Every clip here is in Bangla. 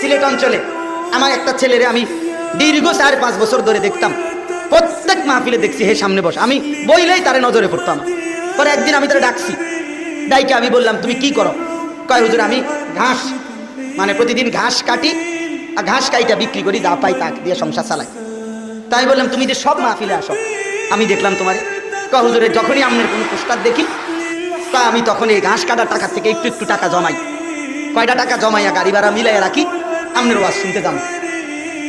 সিলেট অঞ্চলে আমার একটা ছেলেরে আমি দীর্ঘ 4-5 বছর ধরে দেখতাম, প্রত্যেক মাহফিলে দেখছি হে সামনে বস, আমি বইলেই তারে নজরে পড়তাম। পরে একদিন আমি তারে ডাকছি, ডাইকে আমি বললাম তুমি কি করো? কয় হুজুর আমি ঘাস, মানে প্রতিদিন ঘাস কাটি আর ঘাস কাইটা বিক্রি করি, যা পাই তাক দিয়ে সংসার চালাই। তাই বললাম তুমি যে সব মাহফিলে আসো, আমি দেখলাম তোমারে। কয় হুজুরের যখনই আপনার কোনো পোস্টার দেখি তা আমি তখন এই ঘাস কাটার টাকা থেকে একটু একটু টাকা জমাই, কয়টা টাকা জমাইয়া গাড়ি ভাড়া মিলাইয়া রাখি, আপনার ওয়াজ শুনতে যান।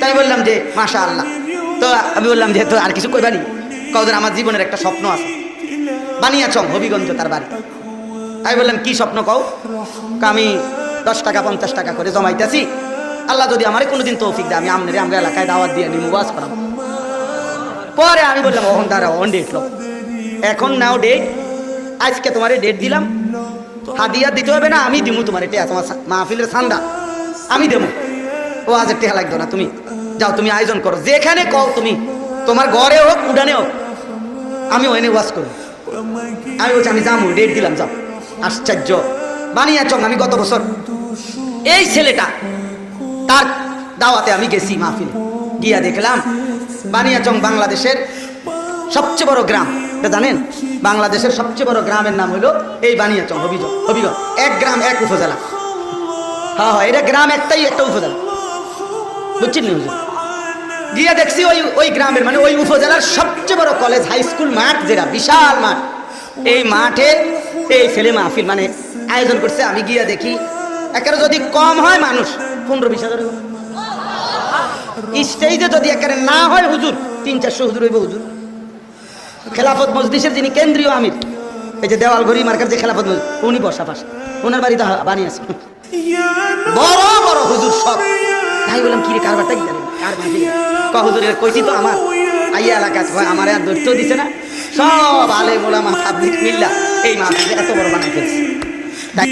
তাই বললাম যে মাশা আল্লাহ। তো আমি বললাম যে তো আর কিছু কইবানি? কওদের আমার জীবনের একটা স্বপ্ন আছে, বানিয়াচং হবিগঞ্জ তার বাড়ি। আমি বললাম কি স্বপ্ন কও? আমি 10 টাকা 50 টাকা করে জমাইতেছি, আল্লাহ যদি আমারে কোনোদিন তৌফিক দেয় আমি আমনের আমরা এলাকায় দাওয়াত দিয়ে নিমু, ওয়াজ করাবো। পরে আমি বললাম ওহন দাঁড়া, ওহন ডেট লো, এখন নাও ডেট, আজকে তোমারে ডেট দিলাম, হাদিয়া দিতে হবে না, আমি দিমু তোমার এটা তোমার মাহফিলের চান্দা আমি দেবো, ও আজ টেহা লাগতো না, তুমি যাও, তুমি আয়োজন করো যেখানে কও, তুমি তোমার ঘরে হোক উডানে হোক, আমি ওখানে ওয়াজ করবো। আমি বলছি আমি যাবো, ডেট দিলাম, যাও। আশ্চর্য, বানিয়াচং আমি গত বছর এই ছেলেটা তার দাওয়াতে আমি গেছি মাহফিলে, গিয়া দেখলাম বানিয়াচং বাংলাদেশের সবচেয়ে বড় গ্রাম, এটা জানেন? বাংলাদেশের সবচেয়ে বড় গ্রামের নাম হলো এই বানিয়াচং হবিগঞ্জ, এক গ্রাম এক উপজেলা। হ্যাঁ হ্যাঁ, এটা গ্রাম একটাই, একটা উপজেলা, বুঝছেন নি হুজুর? গিয়া দেখছি ওই গ্রামের মানে ওই উপজেলার সবচেয়ে বড় কলেজ হাই স্কুল মাঠ, যেটা বিশাল মাঠ, এই মাঠে এই ছেলে মাহফিল মানে আয়োজন করছে। আমি গিয়া দেখি একেবারে যদি কম হয় মানুষ 15-20 হাজার, স্টেজে যদি একেবারে না হয় হুজুর 300-400 হুজুর হইব। হুজুর খেলাফত মজলিসের যিনি কেন্দ্রীয় আমির, এই যে দেওয়াল ঘড়ি মার্কার যে খেলাফত মজলিস, উনি বসা পাশে, ওনার বাড়িতে বানিয়েছে বড় বড় হুজুর সব। তাই বললাম কি রে কারবারটা কি জানেন? কার মাহফিল? হুজুরের কইছি তো আমার আইয়া এলাকা আমার আর দৈত্য দিছে না, সব আলেম ওলামা পাবলিক মিল্লা এই মাহফিল এত বড় বানাই ফেলছে। তাই